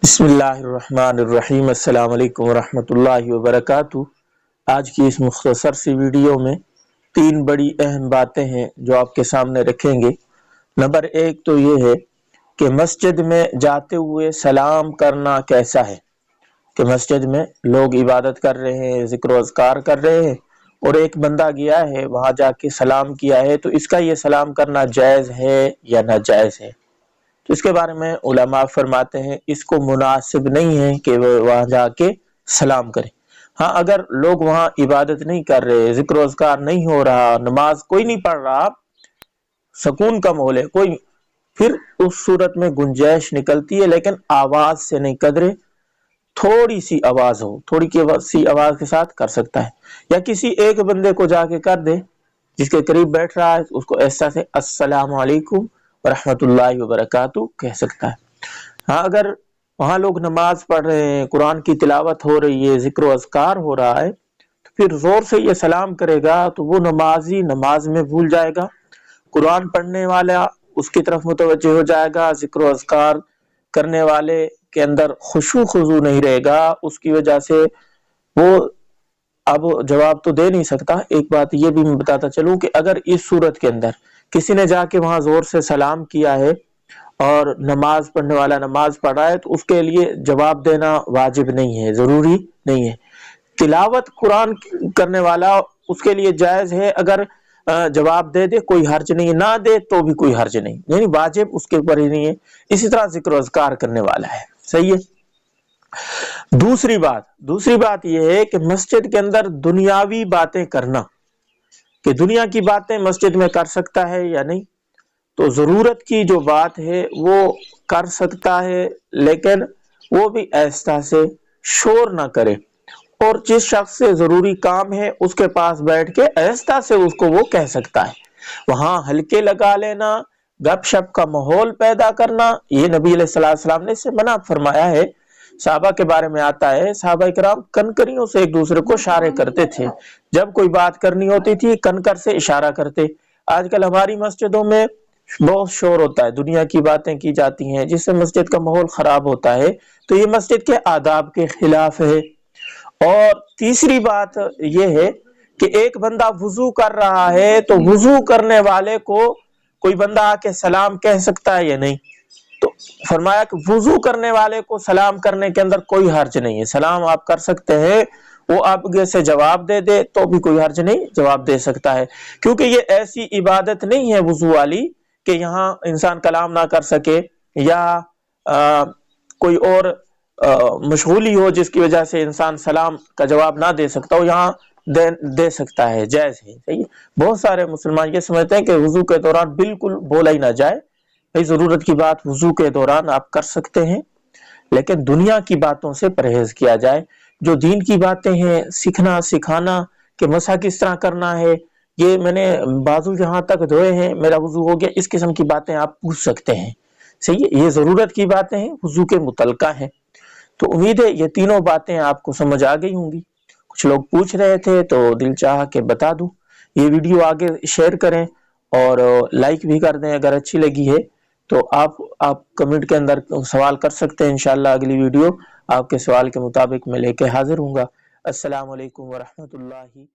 बिस्मिल्लाहिर्रहमानिर्रहीम। अस्सलाम वालेकुम वरहमतुल्लाहि वबरकातुहू। आज की इस मुख्तसर सी वीडियो में तीन बड़ी अहम बातें हैं जो आपके सामने रखेंगे। नंबर एक तो ये है कि मस्जिद में जाते हुए सलाम करना कैसा है, कि मस्जिद में लोग इबादत कर रहे हैं, जिक्र अज़कार कर रहे हैं और एक बंदा गया है वहाँ जाके सलाम किया है, तो इसका ये सलाम करना जायज़ है या नाजायज़ है। तो इसके बारे में उलमा फरमाते हैं इसको मुनासिब नहीं है कि वो वहाँ जाके सलाम करे। हाँ, अगर लोग वहाँ इबादत नहीं कर रहे, जिक्र अज़कार नहीं हो रहा, नमाज कोई नहीं पढ़ रहा, सुकून का माहौल है कोई, फिर उस सूरत में गुंजाइश निकलती है, लेकिन आवाज से नहीं कदरे, थोड़ी सी आवाज हो, थोड़ी सी आवाज के साथ कर सकता है, या किसी एक बंदे को जाके कर दे जिसके करीब बैठ रहा है, उसको ऐसा से अस्सलाम अलैकुम रहमतुल्लाहि व बरकातुहू कह सकता है। हाँ, अगर वहाँ लोग नमाज पढ़ रहे हैं, कुरान की तिलावत हो रही है, जिक्र अज़कार हो रहा है, तो फिर जोर से ये सलाम करेगा तो वो नमाजी नमाज में भूल जाएगा, कुरान पढ़ने वाला उसकी तरफ मुतवज्जह हो जाएगा, जिक्र अज़कार करने वाले के अंदर खुशू खुजू नहीं रहेगा, उसकी वजह से वो अब जवाब तो दे नहीं सकता। एक बात ये भी मैं बताता चलूं कि अगर इस सूरत के अंदर किसी ने जाके वहां जोर से सलाम किया है और नमाज पढ़ने वाला नमाज पढ़ रहा है, तो उसके लिए जवाब देना वाजिब नहीं है, जरूरी नहीं है। तिलावत कुरान करने वाला उसके लिए जायज है, अगर जवाब दे दे कोई हर्ज नहीं है, ना दे तो भी कोई हर्ज नहीं, यानी वाजिब उसके ऊपर ही नहीं है। इसी तरह जिक्र अज़कार करने वाला है, सही है। दूसरी बात यह है कि मस्जिद के अंदर दुनियावी बातें करना, कि दुनिया की बातें मस्जिद में कर सकता है या नहीं, तो जरूरत की जो बात है वो कर सकता है, लेकिन वो भी आहिस्ता से, शोर ना करे, और जिस शख्स से जरूरी काम है उसके पास बैठ के आहिस्ता से उसको वो कह सकता है। वहां हल्के लगा लेना, गपशप का माहौल पैदा करना, ये नबी अलैहिस्सलाम ने इससे मना फरमाया है। साहबा के बारे में आता है, साहबा इकराम कनकरियों से एक दूसरे को इशारे करते थे, जब कोई बात करनी होती थी कनकर से इशारा करते। आजकल हमारी मस्जिदों में बहुत शोर होता है, दुनिया की बातें की जाती हैं, जिससे मस्जिद का माहौल खराब होता है, तो ये मस्जिद के आदाब के खिलाफ है। और तीसरी बात यह है कि एक बंदा वुजू कर रहा है, तो वुजू करने वाले को कोई बंदा आके सलाम कह सकता है या नहीं, तो फरमाया कि वुजू करने वाले को सलाम करने के अंदर कोई हर्ज नहीं है, सलाम आप कर सकते हैं, वो आगे से जवाब दे दे तो भी कोई हर्ज नहीं, जवाब दे सकता है। क्योंकि ये ऐसी इबादत नहीं है वुजू वाली कि यहाँ इंसान कलाम ना कर सके, या कोई और मशगूली हो जिसकी वजह से इंसान सलाम का जवाब ना दे सकता हो, यहाँ दे सकता है, जायज है, सही है। बहुत सारे मुसलमान ये समझते हैं कि वुजू के दौरान बिल्कुल बोला ही ना जाए। भाई, जरूरत की बात वुजू के दौरान आप कर सकते हैं, लेकिन दुनिया की बातों से परहेज किया जाए। जो दीन की बातें हैं, सीखना सिखाना कि मसा किस तरह करना है, ये मैंने बाजू जहां तक धोए हैं मेरा वुजू हो गया, इस किस्म की बातें आप पूछ सकते हैं, सही है। ये जरूरत की बातें हैं, वुजू के मुतलका हैं। तो उम्मीद है ये तीनों बातें आपको समझ आ गई होंगी। कुछ लोग पूछ रहे थे तो दिल चाह के बता दूं। ये वीडियो आगे शेयर करें और लाइक भी कर दें अगर अच्छी लगी है तो। आप कमेंट के अंदर सवाल कर सकते हैं, इंशाल्लाह अगली वीडियो आपके सवाल के मुताबिक मैं लेके हाजिर हूँगा। अस्सलाम वालेकुम व रहमतुल्लाहि